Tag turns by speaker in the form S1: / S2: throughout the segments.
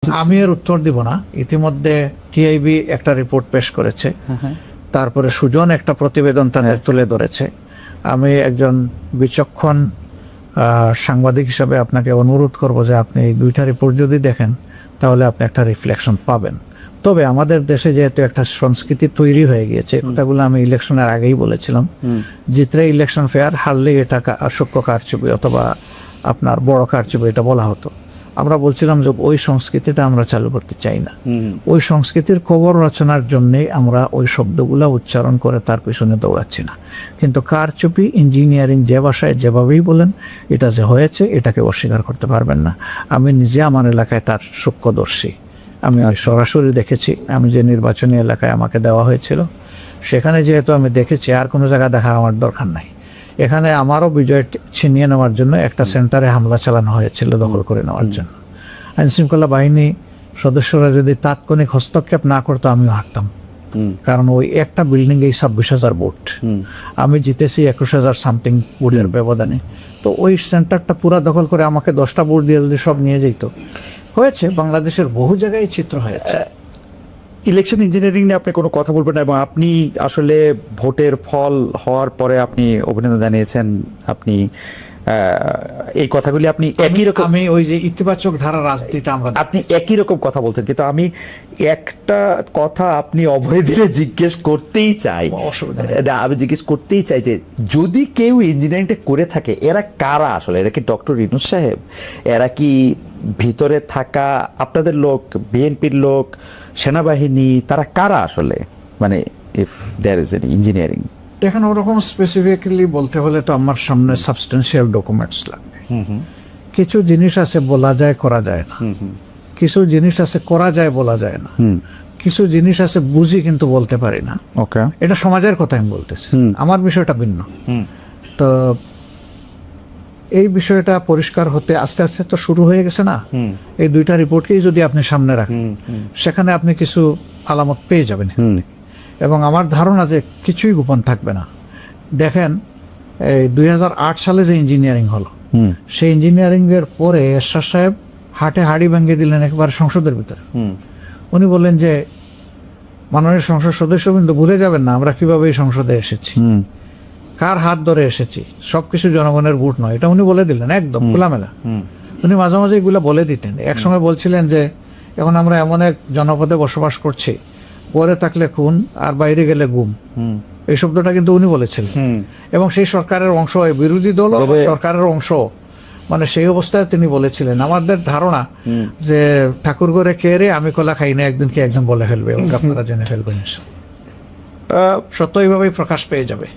S1: আমি এর উত্তর দিব না। ইতিমধ্যে টিআইবি একটা রিপোর্ট পেশ করেছে, তারপরে সুজন একটা প্রতিবেদন তাদের তুলে ধরেছে। আমি একজন বিচক্ষণ সাংবাদিক হিসাবে আপনাকে অনুরোধ করব যে আপনি এই দুইটা রিপোর্ট যদি দেখেন তাহলে আপনি একটা রিফ্লেকশন পাবেন। তবে আমাদের দেশে যেহেতু একটা সংস্কৃতি তৈরি হয়ে গিয়েছে, কথাগুলো আমি ইলেকশনের আগেই বলেছিলাম, জিতলে ইলেকশন ফেয়ার, হারলে এটা সূক্ষ্ম কারচুপি অথবা আপনার বড় কারচুপি এটা বলা হতো। আমরা বলছিলাম যে ওই সংস্কৃতিটা আমরা চালু করতে চাই না। ওই সংস্কৃতির খবর রচনার জন্যে আমরা ওই শব্দগুলো উচ্চারণ করে তার পিছনে দৌড়াচ্ছি না। কিন্তু কারচুপি, ইঞ্জিনিয়ারিং যে ভাষায় যেভাবেই বলেন, এটা যে হয়েছে এটাকে অস্বীকার করতে পারবেন না। আমি নিজে আমার এলাকায় তার সূক্ষ্মদর্শী, আমি সরাসরি দেখেছি। আমি যে নির্বাচনী এলাকায় আমাকে দেওয়া হয়েছিল সেখানে যেহেতু আমি দেখেছি, আর কোনো জায়গা দেখার আমার দরকার নাই। এখানে আমারও বিজয় ছিনিয়ে নেওয়ার জন্য একটা সেন্টারে হামলা চালানো হয়েছিল দখল করে নেওয়ার জন্য। আইনশৃঙ্খলা বাহিনী সদস্যরা যদি তাৎক্ষণিক হস্তক্ষেপ না করতো আমিও হারতাম, কারণ ওই একটা বিল্ডিংয়ে 26,000 ভোট, আমি জিতেছি 21,000 সামথিং ভোটের ব্যবধানে। তো ওই সেন্টারটা পুরা দখল করে আমাকে 10টা ভোট দিয়ে যদি সব নিয়ে যেত, হয়েছে বাংলাদেশের বহু জায়গায় চিত্র হয়েছে।
S2: ইলেকশন ইঞ্জিনিয়ারিং নিয়ে আপনি কোনো কথা বলবেন না, এবং আপনি আসলে ভোটের ফল হওয়ার পরে আপনি অভিনন্দন জানিয়েছেন। আপনি এই কথাগুলি আপনি একই রকম,
S1: আমি ওই যে ইতিবাচক ধারা রাজনীতিটা
S2: আপনি একই রকম কথা বলছেন, কিন্তু আমি একটা কথা আপনি অভয় দিলে জিজ্ঞেস করতেই চাই। আমি জিজ্ঞেস করতেই চাই যে যদি কেউ ইঞ্জিনিয়ারিংটা করে থাকে, এরা কারা আসলে? এরা কি ডক্টর ইউনূস সাহেব? এরা কি ভিতরে থাকা আপনাদের লোক, বিএনপির লোক, সেনাবাহিনী? তারা কারা আসলে? মানে if there is an engineering,
S1: এখন ওরকম স্পেসিফিক্যালি বলতে হলে তো আমার সামনে সাবস্টেন্সিয়াল ডকুমেন্টস লাগবে। কিছু জিনিস আছে বলা যায় করা যায় না, কিছু জিনিস আছে করা যায় বলা যায় না, কিছু জিনিস আছে বুঝি কিন্তু বলতে পারি না।
S2: ওকে,
S1: এটা সমাজের কথা আমি বলতেছি, আমার বিষয়টা ভিন্ন। তো এই বিষয়টা পরিষ্কার হতে আস্তে আস্তে তো শুরু হয়ে গেছে না? এই দুইটা রিপোর্টকেই যদি আপনি সামনে রাখেন, সেখানে আপনি কিছু আলামত পেয়ে যাবেন। এবং আমার ধারণা যে কিছুই গোপন থাকবে না। দেখেন, এই 2008 সালে যে ইঞ্জিনিয়ারিং হলো, সেই ইঞ্জিনিয়ারিং এর পরে এরশাদ সাহেব হাটে হাড়ি ভেঙে দিলেন একবার সংসদের ভিতরে। উনি বললেন যে মাননীয় সংসদ সদস্যবৃন্দ, ভুলে যাবেন না আমরা কিভাবে এই সংসদে এসেছি, কার হাত ধরে এসেছি, সবকিছু জনগণের ভোট নয়। এটা উনি বলে দিলেন একদম খোলামেলা। উনি মাঝে মাঝে এগুলো বলে দিতেন। একসঙ্গে বলছিলেন যে এখন আমরা এমন এক জনপদে বসবাস করছি, পরে থাকলে খুন আর বাইরে গেলে গুম। এই শব্দটা কিন্তু উনি বলেছিলেন, এবং সেই সরকারের অংশ, বিরোধী দল সরকারের অংশ, মানে সেই অবস্থায় তিনি বলেছিলেন। আমাদের ধারণা যে ঠাকুর ঘরে কে রে, আমি কলা খাই না, একদিন কি একজন বলে ফেলবে, আপনারা জেনে ফেলবেন। সত্য এইভাবেই প্রকাশ পেয়ে যাবে।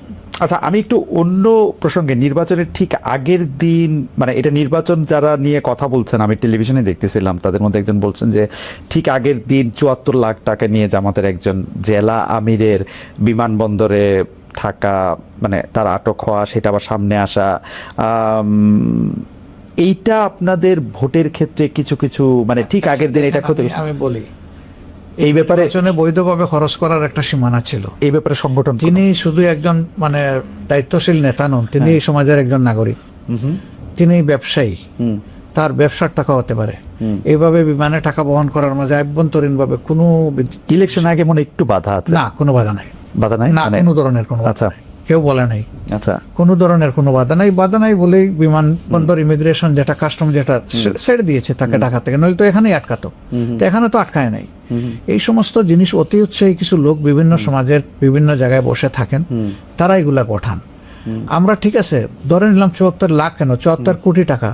S2: আচ্ছা, আমি একটু অন্য প্রসঙ্গে, নির্বাচনের ঠিক আগের দিন, মানে এটা নির্বাচন যারা নিয়ে কথা বলছেন, আমি টেলিভিশনে দেখতেছিলাম, তাদের মধ্যে একজন বলছেন যে ঠিক আগের দিন 74 লাখ টাকা নিয়ে জামাতের একজন জেলা আমিরের বিমানবন্দরে থাকা, মানে তার আটক হওয়া, সেটা আবার সামনে আসা, এইটা আপনাদের ভোটের ক্ষেত্রে কিছু কিছু, মানে ঠিক আগের দিন এটা ক্ষতি।
S1: আমি বলি,
S2: এই ব্যাপারে
S1: বৈধভাবে খরচ করার একটা সীমানা ছিল।
S2: এই ব্যাপারে সংগঠন,
S1: তিনি শুধু একজন মানে দায়িত্বশীল নেতা নন, তিনি এই সমাজের একজন নাগরিক, তিনি ব্যবসায়ী, তার ব্যবসার টাকা হতে পারে। এইভাবে বিমানে টাকা বহন করার মাঝে আভ্যন্তরীণ ভাবে কোনো
S2: ইলেকশন আগে মনে একটু বাধা আছে?
S1: না, কোনো বাধা নাই।
S2: বাধা নাই
S1: না, কোনো ধরনের কোনো, আচ্ছা, কেউ বলে নাই।
S2: আচ্ছা,
S1: কোনো ধরনের কোনো বাধা নাই। বাধা নাই বলেই বিমানবন্দর ইমিগ্রেশন যেটা কাস্টম যেটা ছেড়ে দিয়েছে তাকে ঢাকা থেকে, নইলে তো এখানেই আটকাতো। তো এখানে তো আটকায় নাই। এই সমস্ত জিনিস অতি উৎসাহী কিছু লোক বিভিন্ন সমাজের বিভিন্ন জায়গায় বসে থাকেন, তারা এগুলা পাঠান। আমরা ঠিক আছে ধরে নিলাম 74 লাখ, কেন 74 কোটি টাকা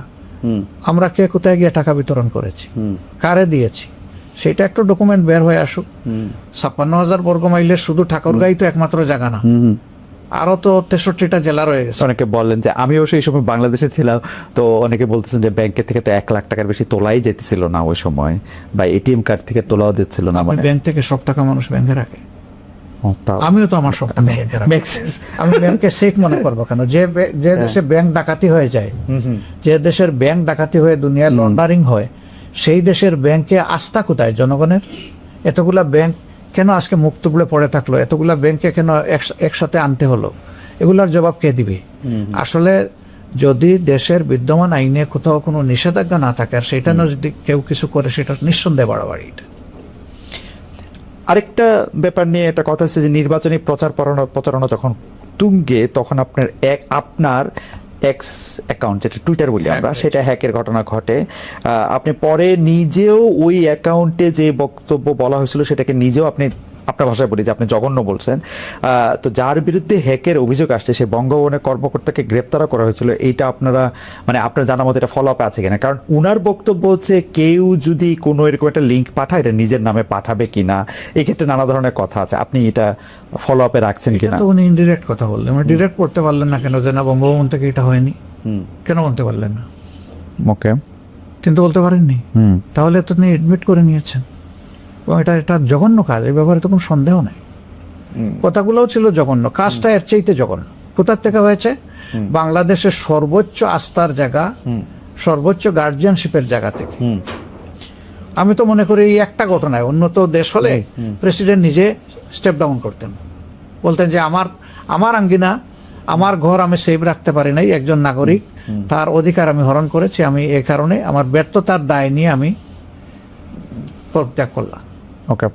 S1: আমরা কে কোথায় গিয়ে টাকা বিতরণ করেছি, কারে দিয়েছি, সেটা একটা ডকুমেন্ট বের হয়ে আসুক। 56,000 বর্গ মাইলের শুধু ঠাকুরগাঁই তো একমাত্র জায়গা না, আরো তো 63টা জেলা রয়ে গেছে।
S2: অনেকে বলেন যে, আমিও সেই সময় বাংলাদেশে ছিলাম, তো অনেকে বলতেছেন যে ব্যাংকের থেকে তো 1 লাখ টাকার বেশি তোলাই যেতেছিল না ওই সময়, বা এটিএম কার্ড থেকে তোলাও দিচ্ছিল না। মানে
S1: ব্যাংক থেকে সব টাকা মানুষ ব্যাংকে রাখে, আমিও তো আমার সব টাকা ব্যাংকে রাখি। আমি ব্যাংকে সেফ মনে করবো কেন? যে দেশে ব্যাংক ডাকাতি হয়ে যায়, যে দেশের ব্যাংক ডাকাতি হয়ে দুনিয়ায় লন্ডারিং হয়, সেই দেশের ব্যাংকে আস্থা কোথায় জনগণের? এতগুলা ব্যাংক কেন আজকে মুখ তুবড়ে পড়ে থাকলো? এতগুলা ব্যাংকে কেন একসাথে আনতে হলো? এগুলার জবাব কে দিবে? আসলে যদি দেশের বিদ্যমান আইনে কোথাও কোনো নিষেধাজ্ঞা না থাকে আর সেটা নিয়ে যদি কেউ কিছু করে সেটা নিঃসন্দেহে বাড়াবাড়ি। এটা
S2: আরেকটা ব্যাপার নিয়ে একটা কথা আছে যে নির্বাচনী প্রচারণা যখন তুঙ্গে তখন আপনার এক্স অ্যাকাউন্ট যেটা টুইটার বলি আমরা, সেটা হ্যাকের ঘটনা ঘটে। আপনি পরে নিজেও ওই অ্যাকাউন্টে যে বক্তব্য বলা হয়েছিল সেটাকে নিজেও আপনি আপনার ভাষায় বলি যে আপনি জঘন্য বলছেন। তো যার বিরুদ্ধে হ্যাকের অভিযোগ আসছে সে বঙ্গভবনের কর্মকর্তাকে গ্রেপ্তারও করা হয়েছিল। এইটা আপনারা মানে আপনার জানার মতো এটা ফলো আপে আছে কিনা? কারণ উনার বক্তব্য হচ্ছে কেউ যদি কোনো এরকম একটা লিঙ্ক পাঠায় এটা নিজের নামে পাঠাবে কিনা, এক্ষেত্রে নানা ধরনের কথা আছে। আপনি এটা ফলো আপে রাখছেন কিনা?
S1: তো উনি ইনডিরেক্ট কথা বললেন, মানে ডিরেক্ট করতে পারলেন না কেন যে না বঙ্গভবন থেকে এটা হয়নি, কেন বলতে পারলেন না?
S2: ওকে,
S1: কিন্তু বলতে পারেননি, তাহলে তো তিনি এডমিট করে নিয়েছেন এবং এটা জঘন্য কাজ, এই ব্যাপারে তো কোনো সন্দেহ নেই। কথাগুলোও ছিল জঘন্য, কাজটা এর চাইতে জঘন্য। কোথার থেকে হয়েছে? বাংলাদেশের সর্বোচ্চ আস্থার জায়গা, সর্বোচ্চ গার্জিয়ানশিপের জায়গা থেকে। আমি তো মনে করি এই একটা ঘটনায় উন্নত দেশ হলে প্রেসিডেন্ট নিজে স্টেপ ডাউন করতেন, বলতেন যে আমার আঙ্গিনা, আমার ঘর আমি সেভ রাখতে পারি নাই, একজন নাগরিক তার অধিকার আমি হরণ করেছি, আমি এই কারণে আমার ব্যর্থতার দায় নিয়ে আমি পদত্যাগ করলাম।
S2: ওকে,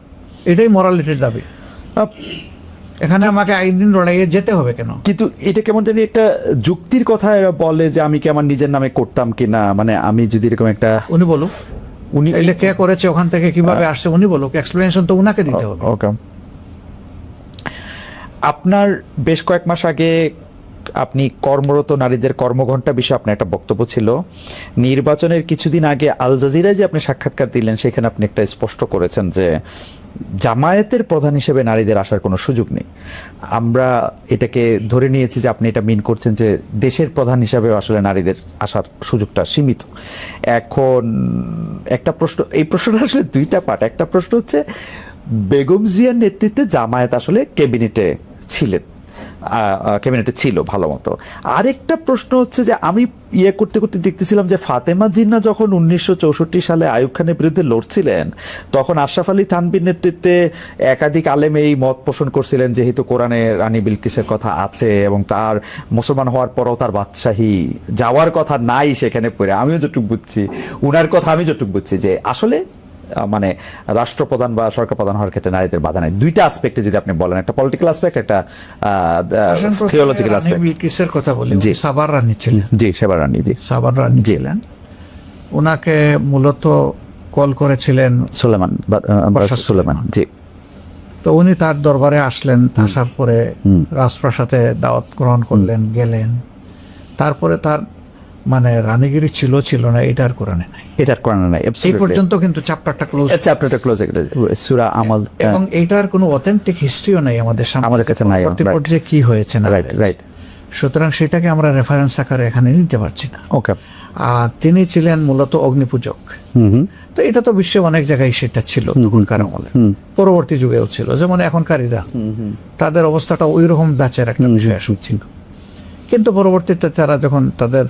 S1: এটাই মোরালিটির দাবি। এখানে আমাকে আইন লড়াইয়ে যেতে হবে কেন?
S2: কিন্তু এটা কেমন জানি একটা যুক্তির কথা এরা বলে যে আমি কি আমার নিজের নামে করতাম কিনা, মানে আমি যদি এরকম একটা,
S1: উনি বলুক, উনি এলে কে করেছে, ওখান থেকে কিভাবে আসছে উনি বলুক, এক্সপ্লেনেশন তো উনাকে দিতে হবে।
S2: ওকে, আপনার বেশ কয়েক মাস আগে আপনি কর্মরত নারীদের কর্মঘণ্টা বিষয়ে আপনার একটা বক্তব্য ছিল। নির্বাচনের কিছুদিন আগে আল জাজিরায় যে আপনি সাক্ষাৎকার দিলেন সেখানে আপনি একটা স্পষ্ট করেছেন যে জামায়াতের প্রধান হিসেবে নারীদের আসার কোনো সুযোগ নেই। আমরা এটাকে ধরে নিয়েছি যে আপনি এটা মিন করছেন যে দেশের প্রধান হিসাবে আসলে নারীদের আসার সুযোগটা সীমিত। এখন একটা প্রশ্ন, এই প্রশ্নটা আসলে দুইটা পার্ট। একটা প্রশ্ন হচ্ছে বেগম জিয়ার নেতৃত্বে জামায়াত আসলে ক্যাবিনেটে ছিল ভালো মতো। আরেকটা প্রশ্ন হচ্ছে যে আমি করতে করতে দেখতেছিলাম যে ফাতেমা জিন্নাহ যখন 1964 সালে আইয়ুব খানের বিরুদ্ধে লড়ছিলেন তখন আশরাফ আলী থানভীর নেতৃত্বে একাধিক আলেম এই মত পোষণ করছিলেন যেহেতু কোরআনে রানী বিলকিসের কথা আছে এবং তার মুসলমান হওয়ার পরও তার বাদশাহী যাওয়ার কথা নাই সেখানে পড়ে। আমিও যতটুকু বুঝছি, উনার কথা আমি যতটুকু বুঝছি যে আসলে মানে রাষ্ট্রপ্রধান বা সরকার প্রধান হওয়ার ক্ষেত্রে নারীদের বাধা নাই। দুইটা আসপেক্টে যদি আপনি বলেন, একটা পলিটিক্যাল আসপেক্ট, একটা থিওলজিক্যাল আসপেক্ট।
S1: বিলকিসের কথা বলি, জি সাবার রানী ছিলেন,
S2: জি সাবার রানী, জি
S1: সাবার রানী ছিলেন। ওনাকে মূলত কল করেছিলেন সুলেমান,
S2: জি।
S1: তো উনি তার দরবারে আসলেন, আসার পরে রাজপ্রাসাদে দাওয়াত গ্রহণ করলেন, গেলেন। তারপরে তার মানে রানীগিরি ছিল না, এটার কোরআনে নাই, এই পর্যন্ত কিন্তু চ্যাপ্টারটা ক্লোজ,
S2: সূরা আমল,
S1: এবং এইটার কোনো অথেন্টিক হিস্ট্রিও নাই আমাদের কাছে নাই যে কি হয়েছে না। রাইট, সুতরাং সেটাকে আমরা রেফারেন্স আকারে এখানে নিতে পারছি না।
S2: ওকে,
S1: আর তিনি ছিলেন মূলত অগ্নিপূজক। তো এটা তো বিশ্বে অনেক জায়গায় সেটা ছিল তখনকার আমলে, পরবর্তী যুগেও ছিল, যেমন এখনকারীরা তাদের অবস্থাটা ওই রকম দাচের একটা বিষয় ছিল। কিন্তু পরবর্তীতে তারা যখন তাদের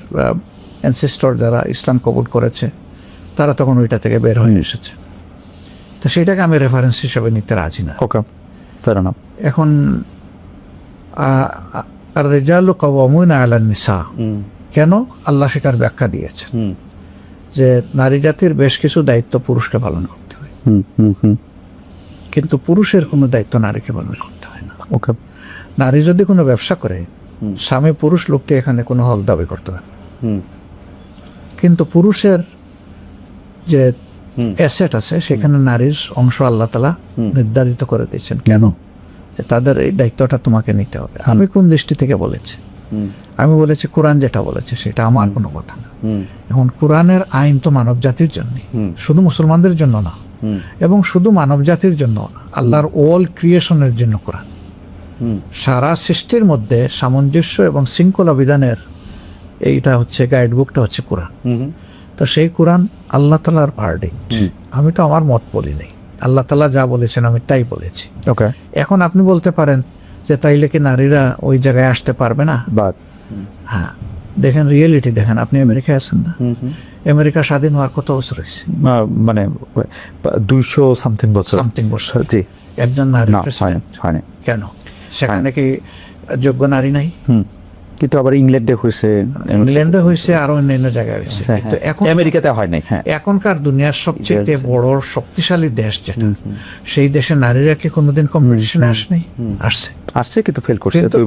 S1: অ্যানসেস্টর যারা ইসলাম কবুল করেছে তারা তখন ওইটা থেকে বের হয়ে এসেছে। তো সেটাকে আমি রেফারেন্স হিসেবে নিতে রাজি না।
S2: ওকে, ফেয়ার এনাফ।
S1: এখন আর রিজালু কাওয়ামুনা আলান নিসা, কেন আল্লাহ সেটার ব্যাখ্যা দিয়েছেন যে নারী জাতির বেশ কিছু দায়িত্ব পুরুষকে পালন করতে হয়, কিন্তু পুরুষের কোনো দায়িত্ব নারীকে পালন করতে হয় না।
S2: ওকে,
S1: নারী যদি কোনো ব্যবসা করে স্বামী পুরুষ লোকটি এখানে কোনো হক দাবি করতে পারে, কিন্তু পুরুষের যে অ্যাসেট আছে সেখানে নারীর অংশ আল্লাহ তাআলা নির্ধারিত করে দিয়েছেন। কেন? যে তাদের এই দায়িত্বটা তোমাকে নিতে হবে। আমি কোন দৃষ্টি থেকে বলেছি? আমি বলেছি কোরআন যেটা বলেছে সেটা, আমার কোনো কথা না। এখন কোরআনের আইন তো মানব জাতির জন্য, শুধু মুসলমানদের জন্য না, এবং শুধু মানব জাতির জন্য না, আল্লাহর অল ক্রিয়েশনের জন্য কোরআন। সারা সৃষ্টির মধ্যে সামঞ্জস্য এবং শৃঙ্খলা বিধানের এইটা হচ্ছে গাইডবুকটা হচ্ছে কোরআন। তো সেই কোরআন আল্লাহ তাআলার ভার্ডিক্ট, আমি তো আমার মত বলি নাই, আল্লাহ তাআলা যা বলেছেন আমি তাই বলেছি।
S2: ওকে,
S1: এখন আপনি বলতে পারেন যে তাইলে কি নারীরা ওই জায়গায় আসতে পারবে না? হ্যাঁ, দেখেন রিয়েলিটি দেখেন, আপনি আমেরিকায় আছেন না, আমেরিকা স্বাধীন হওয়ার কত বছর হয়েছে?
S2: মানে 200 বছর। জি,
S1: একজন নারী হয়নি। কেন? সেখানে কি যোগ্য নারী নাই?
S2: কিন্তু আবার ইংল্যান্ডে হয়েছে,
S1: ইংল্যান্ডে হয়েছে, আরো অন্যান্য জায়গায় হয়েছে, কিন্তু এখন
S2: আমেরিকাতে হয় নাই। হ্যাঁ,
S1: এখনকার দুনিয়ার সবচেয়ে বড় শক্তিশালী দেশ যেটা, সেই দেশে নারীরা কি কোনোদিন কম্পিটিশনে আসেনি?
S2: আসছে কিন্তু ফেল করছে,
S1: কিন্তু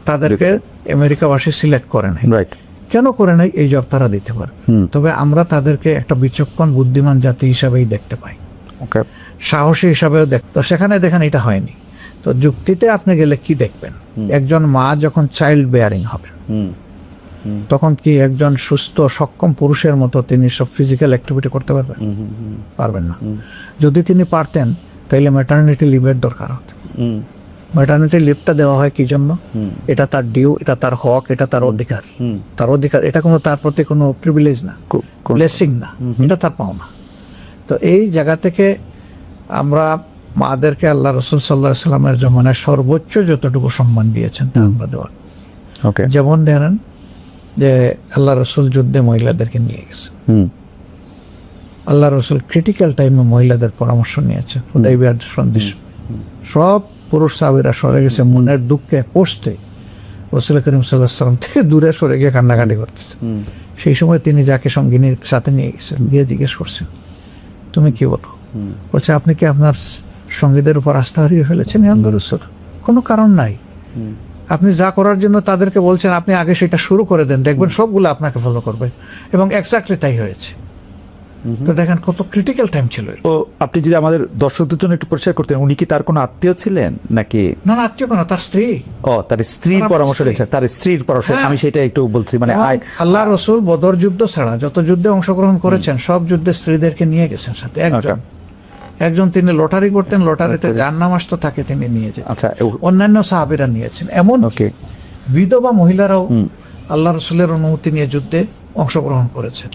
S1: তাদেরকে আমেরিকাবাসী সিলেক্ট করে নাই।
S2: রাইট।
S1: কেন করে নাই? এই জব তারা দিতে পারে। তবে আমরা তাদেরকে একটা বিচক্ষণ বুদ্ধিমান জাতি হিসাবেই দেখতে পাই,
S2: ওকে,
S1: সাহসী হিসাবেও তো সেখানে দেখেন এটা হয়নি। তো যুক্তিতে আপনি গেলে কি দেখবেন? একজন মা যখন চাইল্ড বেয়ারিং হবে, তখন কি একজন সুস্থ সক্ষম পুরুষের মতো তিনি সব ফিজিক্যাল অ্যাক্টিভিটি করতে পারবেন? পারবেন না। যদি তিনি পারতেন তাহলে ম্যাটারনিটি লিভের দরকার হতো। ম্যাটারনিটি লিভটা দেওয়া হয় কি জন্য? এটা তার ডিউ, এটা তার হক, এটা তার অধিকার। তার অধিকার, এটা কোনো তার প্রতি কোনো প্রিভিলেজ না, ব্লেসিং না, এটা তার পাওনা। তো এই জায়গা থেকে আমরা মাদেরকে আল্লাহ রসুল সাল্লাল্লাহু আলাইহি সাল্লামের জমানায় সর্বোচ্চ যতটুকু সম্মান দিয়েছেন তা আমরা দেওয়া।
S2: ওকে,
S1: যেমন ধরেন যে আল্লাহ রসুল যুদ্ধে মহিলাদেরকে নিয়ে গেছে, আল্লাহ রসুল ক্রিটিক্যাল টাইমে মহিলাদের পরামর্শ নিয়েছেন। হুদাইবিয়ার সন্ধি সব পুরুষ সাহাবীরা সরে গেছে, মনের দুঃখে পৌঁছতে রাসূল করিম সাল্লাল্লাহু আলাইহি ওয়াসাল্লাম থেকে দূরে সরে গিয়ে কান্নাকাটি করতেছে। সেই সময় তিনি যাকে সঙ্গিনীর সাথে নিয়ে গেছেন, গিয়ে জিজ্ঞেস করছেন, তুমি কি বলো? বলছে, আপনি কি আপনার সঙ্গীদের উপর আস্থা হারিয়ে ফেলেছেন? ইয়া রাসূল, কোনো কারণ নাই। আপনি যা করার জন্য তাদেরকে বলছেন, আপনি আগে সেটা শুরু করে দেন, দেখবেন সবগুলো আপনাকে ফলো করবে। এবং এক্স্যাক্টলি তাই হয়েছে। তো দেখেন কত ক্রিটিক্যাল টাইম ছিল।
S2: ও, আপনি যদি আমাদের দর্শকদের জন্য একটু পরিষ্কার করতেন, উনি কি তার কোনো আত্মীয় ছিলেন নাকি?
S1: না, আত্মীয় কোনো, তার স্ত্রী।
S2: ও, তার স্ত্রীর পরামর্শ দিয়েছেন, তার স্ত্রীর পরামর্শ। আমি সেটা একটু বলছি, মানে
S1: আল্লাহ রসুল বদর যুদ্ধ ছাড়া যত যুদ্ধে অংশগ্রহণ করেছেন সব যুদ্ধে স্ত্রীদেরকে নিয়ে গেছেন সাথে। একজন তিনি লটারি করতেন, লটারিতে যার নাম আসতো তাকে তিনি নিয়ে যেতেন।
S2: আচ্ছা,
S1: অন্যান্য সাহাবীরা নিয়েছেন, এমন বিধবা মহিলারাও আল্লাহ রসুলের অনুমতি নিয়ে যুদ্ধে অংশগ্রহণ করেছেন।